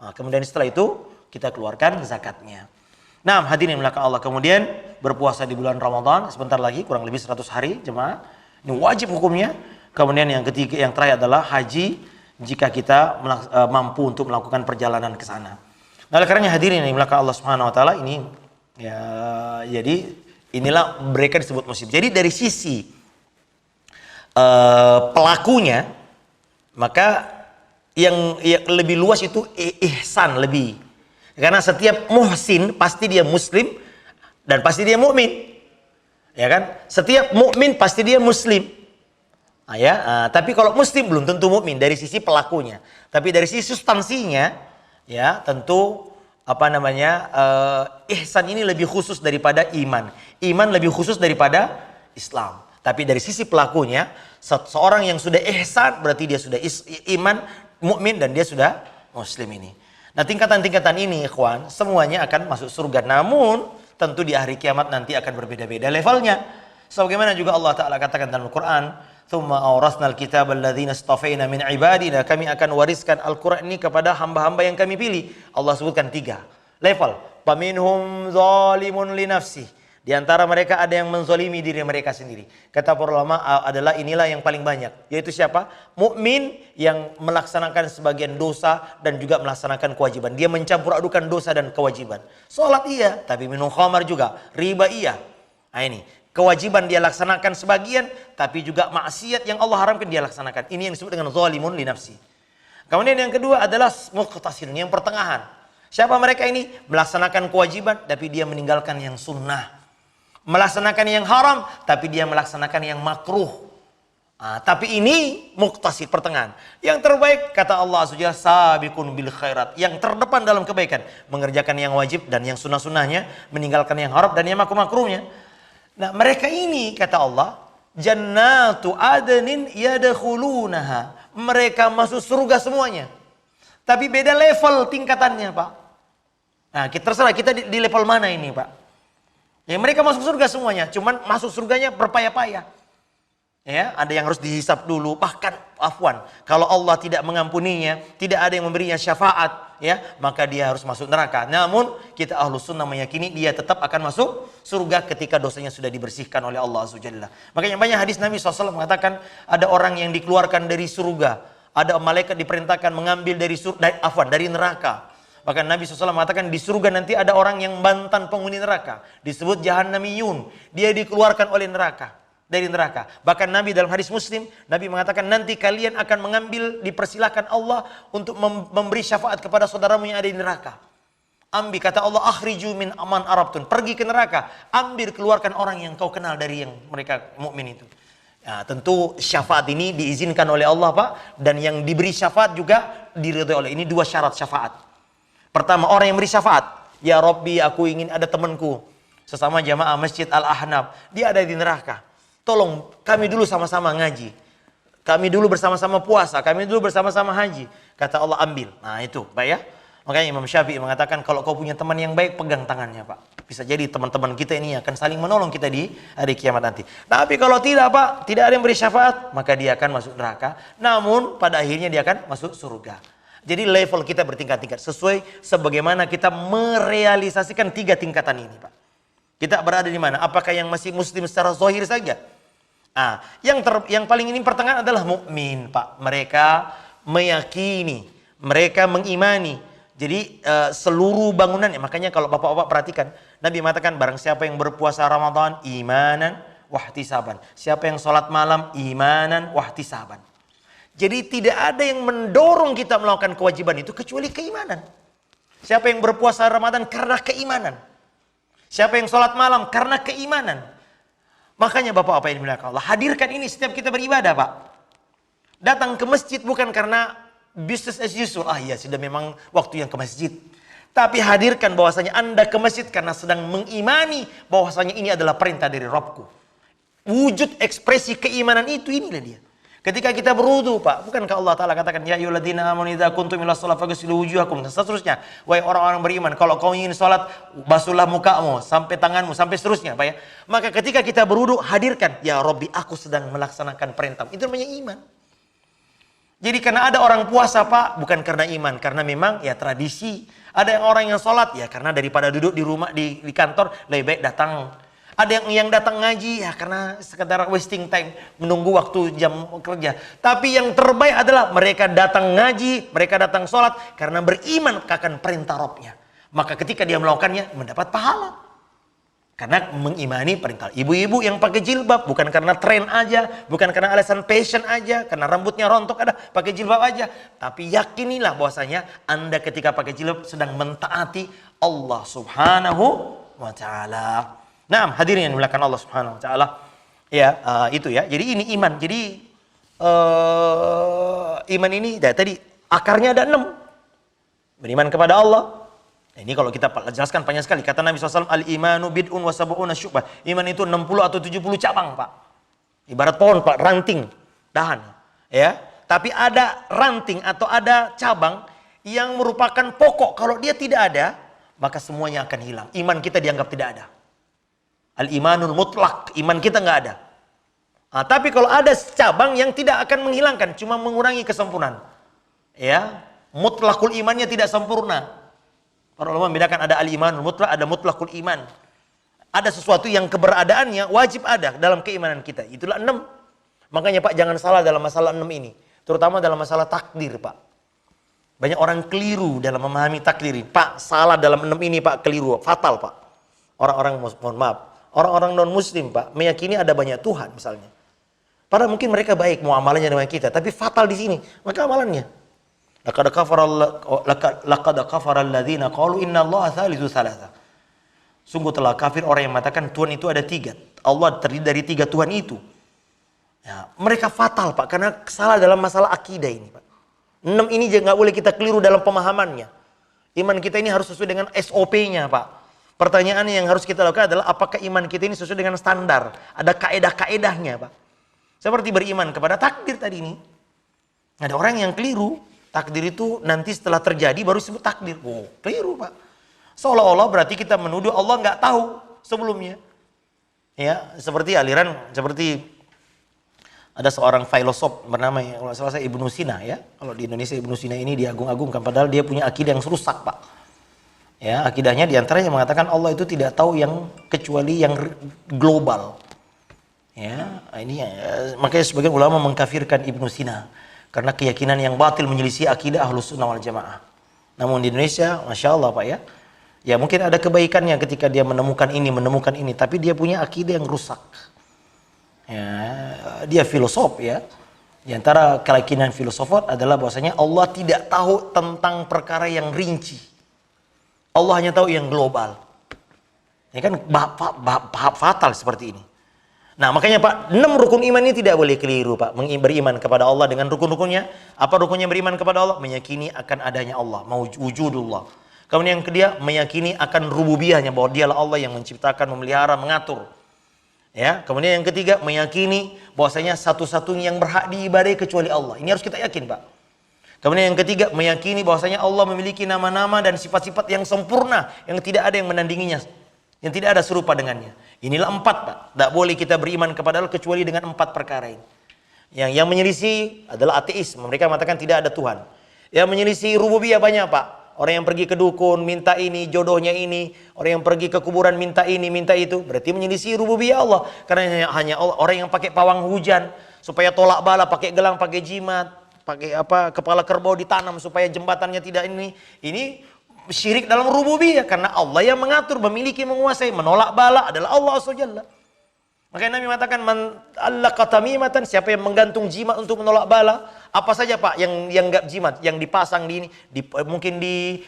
Nah, kemudian setelah itu kita keluarkan zakatnya. Nah, hadirin yang dimuliakan Allah, kemudian berpuasa di bulan Ramadan sebentar lagi, kurang lebih 100 hari jemaah. Ini wajib hukumnya. Kemudian yang ketiga, yang terakhir adalah haji jika kita mampu untuk melakukan perjalanan ke sana. Nah, oleh karenanya hadirin yang dimuliakan Allah Subhanahu wa taala, ini ya, jadi inilah mereka disebut muslim. Jadi dari sisi pelakunya, maka yang lebih luas itu ihsan lebih. Karena setiap muhsin pasti dia muslim dan pasti dia mukmin. Ya kan? Setiap mukmin pasti dia muslim. Tapi kalau muslim belum tentu mukmin dari sisi pelakunya. Tapi dari sisi substansinya, ya tentu ihsan ini lebih khusus daripada iman. Iman lebih khusus daripada Islam. Tapi dari sisi pelakunya, seorang yang sudah ihsan berarti dia sudah iman, mukmin, dan dia sudah muslim ini. Nah, tingkatan-tingkatan ini, ikhwan, semuanya akan masuk surga. Namun tentu di hari kiamat nanti akan berbeda-beda levelnya. Sebagaimana juga Allah Ta'ala katakan dalam Al-Quran, "Tsumma awrasnal kitaba alladzina istafaina min ibadina." Kami akan wariskan Al-Quran ini kepada hamba-hamba yang kami pilih. Allah sebutkan 3 level. Faminhum zalimun li nafsihi. Di antara mereka ada yang menzalimi diri mereka sendiri. Kata para ulama adalah inilah yang paling banyak. Yaitu siapa? Mukmin yang melaksanakan sebagian dosa dan juga melaksanakan kewajiban. Dia mencampur adukan dosa dan kewajiban. Salat iya, tapi minum khamar juga. Riba iya. Nah ini, kewajiban dia laksanakan sebagian, tapi juga maksiat yang Allah haramkan dia laksanakan. Ini yang disebut dengan zalimun li nafsi. Kemudian yang kedua adalah muqtasidun, yang pertengahan. Siapa mereka ini? Melaksanakan kewajiban, tapi dia meninggalkan yang sunnah. Melaksanakan yang haram, tapi dia melaksanakan yang makruh. Tapi ini muqtasid, pertengahan. Yang terbaik, kata Allah SWT, sabiqun bil khairat. Yang terdepan dalam kebaikan. Mengerjakan yang wajib dan yang sunnah-sunnahnya. Meninggalkan yang haram dan yang makruh-makruhnya. Nah mereka ini, kata Allah, jannatu adnin yadkhulunaha. Mereka masuk surga semuanya. Tapi beda level tingkatannya, Pak. Nah terserah kita di level mana ini, Pak. Ya mereka masuk surga semuanya, cuman masuk surganya berpayah-payah. Ya, ada yang harus dihisap dulu, bahkan afwan, kalau Allah tidak mengampuninya, tidak ada yang memberinya syafaat, ya, maka dia harus masuk neraka. Namun kita Ahlus Sunnah meyakini dia tetap akan masuk surga ketika dosanya sudah dibersihkan oleh Allah Subhanahu wa taala. Makanya banyak hadis Nabi SAW mengatakan ada orang yang dikeluarkan dari surga, ada malaikat diperintahkan mengambil dari neraka. Bahkan Nabi SAW mengatakan di surga nanti ada orang yang mantan penghuni neraka. Disebut jahannamiyun. Dia dikeluarkan oleh neraka. Dari neraka. Bahkan Nabi dalam hadis Muslim, Nabi mengatakan nanti kalian akan mengambil, dipersilahkan Allah untuk memberi syafaat kepada saudaramu yang ada di neraka. Ambil, kata Allah, akhriju min aman arabtun. Pergi ke neraka. Ambil, keluarkan orang yang kau kenal dari yang mereka mukmin itu. Nah, tentu syafaat ini diizinkan oleh Allah, Pak. Dan yang diberi syafaat juga diridhoi oleh. Ini dua syarat syafaat. Pertama, orang yang beri syafaat. Ya Rabbi, aku ingin ada temanku sesama jamaah Masjid Al-Ahnaf. Dia ada di neraka. Tolong kami dulu sama-sama ngaji. Kami dulu bersama-sama puasa. Kami dulu bersama-sama haji. Kata Allah, ambil. Nah itu, Pak ya. Makanya Imam Syafi'i mengatakan kalau kau punya teman yang baik, pegang tangannya, Pak. Bisa jadi teman-teman kita ini akan saling menolong kita di hari kiamat nanti. Tapi kalau tidak, Pak, tidak ada yang beri syafaat, maka dia akan masuk neraka. Namun pada akhirnya dia akan masuk surga. Jadi level kita bertingkat-tingkat sesuai sebagaimana kita merealisasikan tiga tingkatan ini, Pak. Kita berada di mana? Apakah yang masih muslim secara zahir saja? Yang paling ini pertengahan adalah mukmin, Pak. Mereka meyakini, mereka mengimani. Jadi seluruh bangunannya, makanya kalau Bapak-bapak perhatikan, Nabi mengatakan barang siapa yang berpuasa Ramadan imanan wahtisaban. Siapa yang sholat malam imanan wahtisaban. Jadi tidak ada yang mendorong kita melakukan kewajiban itu kecuali keimanan. Siapa yang berpuasa Ramadan karena keimanan. Siapa yang sholat malam karena keimanan. Makanya Bapak apa yang dimuliakan Allah, hadirkan ini setiap kita beribadah, Pak. Datang ke masjid bukan karena business as usual. Iya sudah memang waktu yang ke masjid. Tapi hadirkan bahwasanya Anda ke masjid karena sedang mengimani bahwasanya ini adalah perintah dari Rabbku. Wujud ekspresi keimanan itu inilah dia. Ketika kita berwudu, Pak, bukankah Allah Ta'ala katakan ya ayyuhalladzina amanu idza kuntum ila sholati faghsilu wujuhakum dan seterusnya. Wahai orang-orang beriman, kalau kau ingin salat, basuhlah mukamu sampai tanganmu sampai seterusnya, Pak ya. Maka ketika kita berwudu, hadirkan ya Rabbi, aku sedang melaksanakan perintah. Itu namanya iman. Jadi karena ada orang puasa, Pak, bukan karena iman, karena memang ya tradisi. Ada orang yang salat ya karena daripada duduk di rumah di kantor lebih baik datang. Ada yang datang ngaji ya karena sekedar wasting time, menunggu waktu jam kerja. Tapi yang terbaik adalah mereka datang ngaji, mereka datang sholat karena beriman akan perintah Rabbnya. Maka ketika dia melakukannya mendapat pahala. Karena mengimani perintah. Ibu-ibu yang pakai jilbab bukan karena tren aja, bukan karena alasan passion aja, karena rambutnya rontok ada pakai jilbab aja. Tapi yakinilah bahwasanya Anda ketika pakai jilbab sedang mentaati Allah Subhanahu wa Ta'ala. Nah, hadirin yang dimuliakan Allah Subhanahu wa Ta'ala. Ya, itu ya. Jadi ini iman. Jadi iman ini tadi akarnya ada 6. Beriman kepada Allah. Ini kalau kita jelaskan panjang sekali. Kata Nabi SAW, al-imanu bid'un wa sab'una syu'bah. Iman itu 60 atau 70 cabang, Pak. Ibarat pohon, Pak, ranting, dahan. Ya. Tapi ada ranting atau ada cabang yang merupakan pokok. Kalau dia tidak ada, maka semuanya akan hilang. Iman kita dianggap tidak ada. Al-imanul mutlak, iman kita nggak ada. Tapi kalau ada cabang yang tidak akan menghilangkan, cuma mengurangi kesempurnaan. Ya, mutlakul imannya tidak sempurna. Para ulama membedakan ada al-imanul mutlak, ada mutlakul iman. Ada sesuatu yang keberadaannya wajib ada dalam keimanan kita. Itulah 6. Makanya Pak, jangan salah dalam masalah 6 ini. Terutama dalam masalah takdir, Pak. Banyak orang keliru dalam memahami takdir ini. Pak, salah dalam 6 ini, Pak, keliru. Fatal, Pak. Orang-orang, mohon maaf, orang-orang non-muslim, Pak, meyakini ada banyak Tuhan misalnya. Padahal mungkin mereka baik muamalahnya dengan kita, tapi fatal di sini. Maka amalannya. Laqad kafara alladziina qalu innallaha tsalitsu tsalatsa. Sungguh telah kafir orang yang mengatakan Tuhan itu ada 3. Allah terdiri dari 3 Tuhan itu. Ya, mereka fatal, Pak, karena salah dalam masalah akidah ini, Pak. 6 ini juga nggak boleh kita keliru dalam pemahamannya. Iman kita ini harus sesuai dengan SOP-nya, Pak. Pertanyaan yang harus kita lakukan adalah apakah iman kita ini sesuai dengan standar? Ada kaedah-kaedahnya, Pak. Seperti beriman kepada takdir tadi ini. Ada orang yang keliru. Takdir itu nanti setelah terjadi baru disebut takdir. Oh, keliru, Pak. Seolah-olah berarti kita menuduh Allah nggak tahu sebelumnya. Ya, seperti aliran, seperti ada seorang filosof bernama, kalau salah saya, Ibnu Sina, ya. Kalau di Indonesia Ibnu Sina ini diagung-agungkan, padahal dia punya akidah yang rusak, Pak. Ya, akidahnya diantaranya mengatakan Allah itu tidak tahu yang kecuali yang global. Ya, ini makanya sebagian ulama mengkafirkan Ibnu Sina karena keyakinan yang batil menyelisih akidah Ahlus Sunnah wal Jamaah. Namun di Indonesia, Masya Allah, Pak, ya. Ya mungkin ada kebaikannya ketika dia menemukan ini, tapi dia punya akidah yang rusak. Ya, dia filosof, ya. Di antara keyakinan filosofat adalah bahwasanya Allah tidak tahu tentang perkara yang rinci. Allah hanya tahu yang global. Ini kan fatal seperti ini. Nah, makanya Pak, 6 rukun iman ini tidak boleh keliru, Pak. Beriman kepada Allah dengan rukun-rukunnya. Apa rukunnya beriman kepada Allah? Meyakini akan adanya Allah, wujudullah. Kemudian yang kedua, meyakini akan rububiyahnya, bahwa dialah Allah yang menciptakan, memelihara, mengatur. Ya, kemudian yang ketiga, meyakini bahwasanya satu-satunya yang berhak diibadahi kecuali Allah. Ini harus kita yakin, Pak. Kemudian yang ketiga, meyakini bahwasanya Allah memiliki nama-nama dan sifat-sifat yang sempurna, yang tidak ada yang menandinginya, yang tidak ada serupa dengannya. Inilah 4, Pak. Tidak boleh kita beriman kepada Allah kecuali dengan 4 perkara ini. Yang menyelisih adalah ateis. Mereka mengatakan tidak ada Tuhan. Yang menyelisih rububiyah banyak, Pak. Orang yang pergi ke dukun minta ini, jodohnya ini. Orang yang pergi ke kuburan minta ini, minta itu. Berarti menyelisih rububiyah Allah. Karena hanya orang yang pakai pawang hujan supaya tolak bala, pakai gelang, pakai jimat, pakai kepala kerbau ditanam supaya jembatannya tidak ini. Ini syirik dalam rububiyah, karena Allah yang mengatur, memiliki, menguasai. Menolak bala adalah Allah SWT. Makanya Nabi mengatakan, man allaqa tamimatan, siapa yang menggantung jimat untuk menolak bala. Apa saja, Pak, yang enggak jimat, yang dipasang mungkin di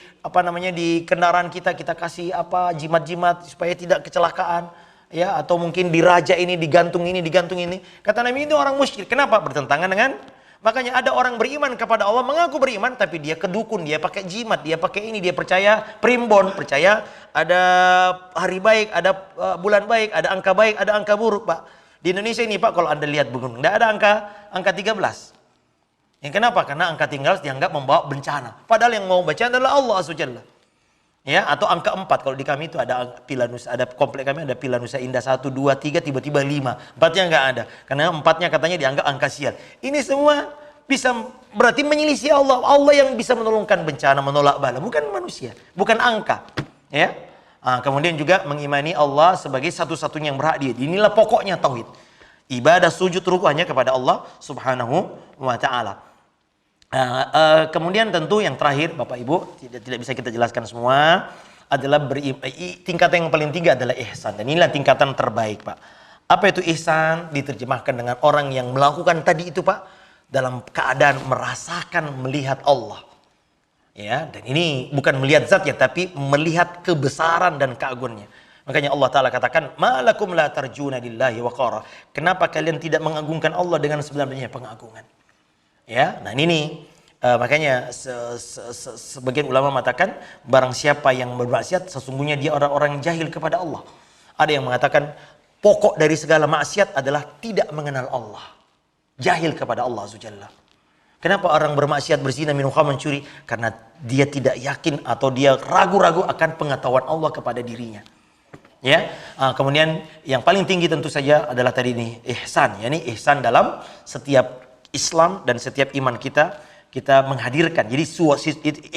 di kendaraan kita kasih jimat-jimat supaya tidak kecelakaan, ya, atau mungkin di raja ini digantung ini. Kata Nabi, itu orang musyrik. Kenapa? Bertentangan dengan. Makanya ada orang beriman kepada Allah, mengaku beriman, tapi dia kedukun, dia pakai jimat, dia pakai ini, dia percaya primbon, percaya ada hari baik, ada bulan baik, ada angka baik, ada angka buruk, Pak. Di Indonesia ini, Pak, kalau Anda lihat gunung, tidak ada angka 13. Yang kenapa? Karena angka 13 dianggap membawa bencana. Padahal yang mau baca adalah Allah SWT. Ya, atau angka 4. Kalau di kami itu ada Pilanusa, ada komplek kami ada Pilanusa Indah 1, 2, 3, tiba-tiba 5. 4-nya enggak ada. Karena 4-nya katanya dianggap angka sial. Ini semua bisa berarti menyelisih Allah. Allah yang bisa menurunkan bencana, menolak bala, bukan manusia, bukan angka. Ya. Kemudian juga mengimani Allah sebagai satu-satunya yang berhak dia. Inilah pokoknya tauhid. Ibadah sujud ruku hanya kepada Allah Subhanahu wa taala. Kemudian tentu yang terakhir, Bapak Ibu, tidak bisa kita jelaskan semua, adalah tingkatan yang paling tinggi adalah ihsan. Dan inilah tingkatan terbaik, Pak. Apa itu ihsan? Diterjemahkan dengan orang yang melakukan tadi itu, Pak, dalam keadaan merasakan melihat Allah. Ya, dan ini bukan melihat zatnya, tapi melihat kebesaran dan keagungannya. Makanya Allah Ta'ala katakan, malakum la tarjuna lillahi waqara. Kenapa kalian tidak mengagungkan Allah dengan sebenarnya pengagungan? Ya, nah ini makanya sebagian ulama mengatakan barang siapa yang bermaksiat sesungguhnya dia orang-orang jahil kepada Allah. Ada yang mengatakan pokok dari segala maksiat adalah tidak mengenal Allah, jahil kepada Allah Subhanahu. Kenapa orang bermaksiat, berzina, minum khamr, mencuri? Karena dia tidak yakin atau dia ragu-ragu akan pengetahuan Allah kepada dirinya. Ya, kemudian yang paling tinggi tentu saja adalah tadi ini ihsan, yakni ihsan dalam setiap Islam dan setiap iman kita, kita menghadirkan. Jadi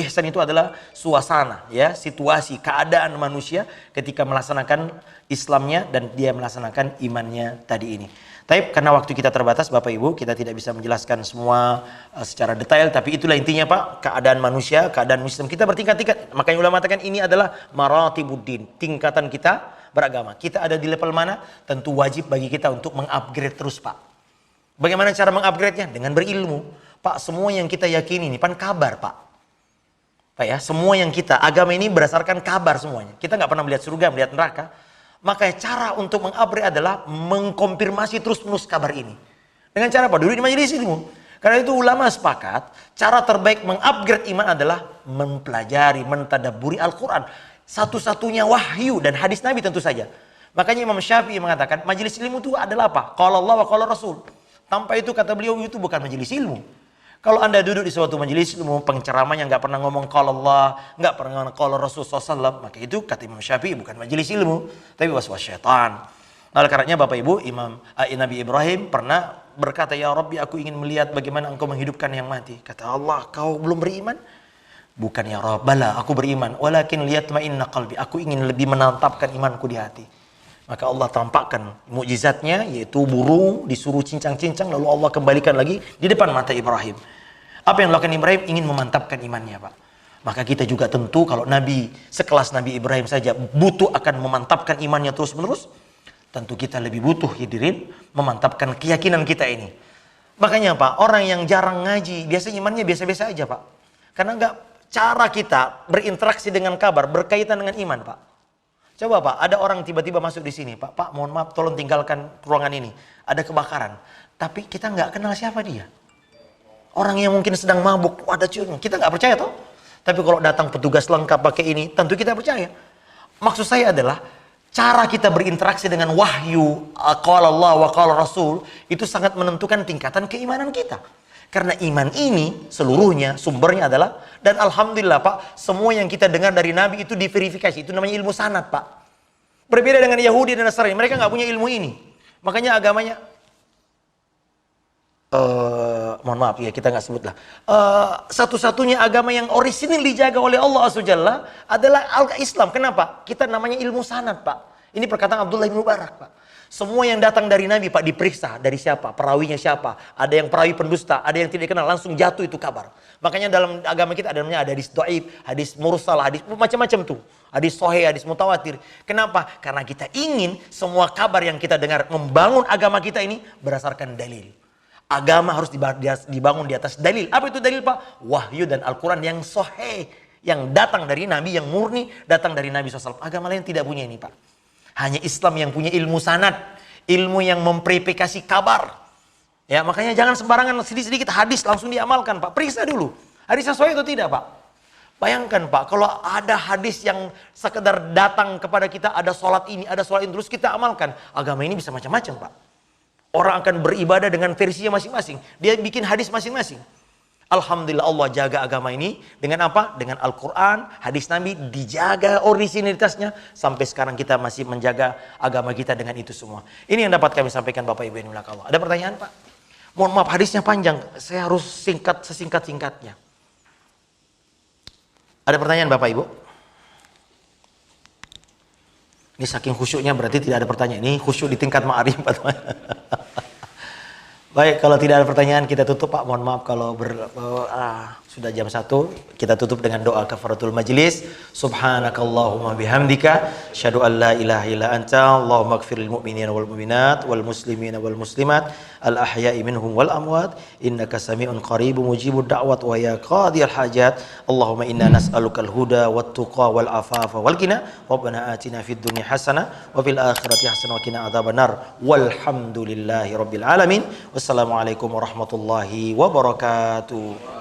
ihsan itu adalah suasana, ya, situasi, keadaan manusia ketika melaksanakan Islamnya dan dia melaksanakan imannya tadi ini. Tapi karena waktu kita terbatas Bapak Ibu, kita tidak bisa menjelaskan semua secara detail, tapi itulah intinya Pak, keadaan manusia, keadaan Muslim kita bertingkat-tingkat. Makanya ulama mengatakan ini adalah maratibuddin, tingkatan kita beragama. Kita ada di level mana? Tentu wajib bagi kita untuk mengupgrade terus Pak. Bagaimana cara mengupgrade-nya? Dengan berilmu. Pak, semua yang kita yakini ini kan kabar Pak. Pak ya, semua yang kita, agama ini berdasarkan kabar semuanya. Kita nggak pernah melihat surga, melihat neraka. Makanya cara untuk mengupgrade adalah mengkonfirmasi terus-menerus kabar ini. Dengan cara apa? Duduk di majelis ilmu. Karena itu ulama sepakat, cara terbaik mengupgrade iman adalah mempelajari, mentadabburi Al-Quran. Satu-satunya wahyu dan hadis Nabi tentu saja. Makanya Imam Syafi'i mengatakan, majelis ilmu itu adalah apa? Qala Allah wa qala Rasul. Tanpa itu kata beliau itu bukan majelis ilmu. Kalau Anda duduk di suatu majelis ilmu, penceramah yang nggak pernah ngomong qala Allah, nggak pernah ngomong qala Rasul SAW, maka itu kata Imam Syafi'i bukan majelis ilmu, tapi waswas syaitan. Oleh karenanya Bapak Ibu, Nabi Ibrahim pernah berkata, ya Rabbi, aku ingin melihat bagaimana engkau menghidupkan yang mati. Kata Allah, kau belum beriman? Bukan ya Rabb, bala, aku beriman. Walakin liyatma'inna qalbi, aku ingin lebih menantapkan imanku di hati. Maka Allah tampakkan mukjizatnya, yaitu burung disuruh cincang-cincang, lalu Allah kembalikan lagi di depan mata Ibrahim. Apa yang dilakukan Ibrahim? Ingin memantapkan imannya Pak. Maka kita juga tentu kalau Nabi sekelas Nabi Ibrahim saja butuh akan memantapkan imannya terus-menerus, tentu kita lebih butuh hadirin memantapkan keyakinan kita ini. Makanya Pak, orang yang jarang ngaji biasanya imannya biasa-biasa aja Pak. Karena enggak, cara kita berinteraksi dengan kabar berkaitan dengan iman Pak. Coba Pak, ada orang tiba-tiba masuk di sini, Pak, mohon maaf, tolong tinggalkan ruangan ini. Ada kebakaran. Tapi kita nggak kenal siapa dia. Orang yang mungkin sedang mabuk, ada curiga, kita nggak percaya toh. Tapi kalau datang petugas lengkap pakai ini, tentu kita percaya. Maksud saya adalah cara kita berinteraksi dengan wahyu, qala Allah wa qala Rasul, itu sangat menentukan tingkatan keimanan kita. Karena iman ini seluruhnya sumbernya adalah, dan alhamdulillah Pak, semua yang kita dengar dari Nabi itu diverifikasi. Itu namanya ilmu sanad Pak. Berbeda dengan Yahudi dan Nasrani, mereka nggak punya ilmu ini. Makanya agamanya, mohon maaf ya kita nggak sebut lah. Satu-satunya agama yang orisinil dijaga oleh Allah Azza adalah Islam. Kenapa? Kita namanya ilmu sanad Pak. Ini perkataan Abdullah bin Mubarak Pak. Semua yang datang dari Nabi Pak diperiksa dari siapa, perawinya siapa. Ada yang perawi pendusta, ada yang tidak dikenal, langsung jatuh itu kabar. Makanya dalam agama kita ada namanya hadis dhaif, hadis mursal, hadis macam-macam tuh. Hadis sahih, hadis mutawatir. Kenapa? Karena kita ingin semua kabar yang kita dengar membangun agama kita ini berdasarkan dalil. Agama harus dibangun di atas dalil. Apa itu dalil Pak? Wahyu dan Al-Quran yang sahih, yang datang dari Nabi, yang murni datang dari Nabi SAW. Agama lain tidak punya ini Pak. Hanya Islam yang punya ilmu sanad, ilmu yang memverifikasi kabar. Ya, makanya jangan sembarangan sedikit-sedikit hadis langsung diamalkan Pak. Periksa dulu, hadisnya sahih atau tidak Pak. Bayangkan Pak, kalau ada hadis yang sekedar datang kepada kita, ada sholat ini, ada sholat ini, terus kita amalkan. Agama ini bisa macam-macam Pak. Orang akan beribadah dengan versinya masing-masing. Dia bikin hadis masing-masing. Alhamdulillah Allah jaga agama ini dengan apa? Dengan Al-Quran, hadis Nabi dijaga originalitasnya. Sampai sekarang kita masih menjaga agama kita dengan itu semua. Ini yang dapat kami sampaikan Bapak Ibu yang dimuliakan Allah. Ada pertanyaan Pak? Mohon maaf hadisnya panjang, saya harus singkat sesingkat-singkatnya. Ada pertanyaan Bapak Ibu? Ini saking khusyuknya berarti tidak ada pertanyaan. Ini khusyuk di tingkat ma'rifat. Baik, kalau tidak ada pertanyaan kita tutup Pak. Mohon maaf kalau sudah jam 1. Kita tutup dengan doa kafaratul majlis. Subhanakallahumma bihamdika asyhadu an la ilaha illa anta Allahumma ighfirlil mu'minina wal mu'minat wal muslimina wal muslimat al ahya'i minhum wal amwat innaka sami'un qaribun mujibud da'wat wa ya qadiyal hajat. Allahumma inna nas'alukal huda wat tuqa wal afafa wal ghina. Rabbana atina fid dunya hasanah wa fil akhirati hasanah wa qina adzabannar. Walhamdulillahi rabbil alamin. Wassalamualaikum warahmatullahi wabarakatuh.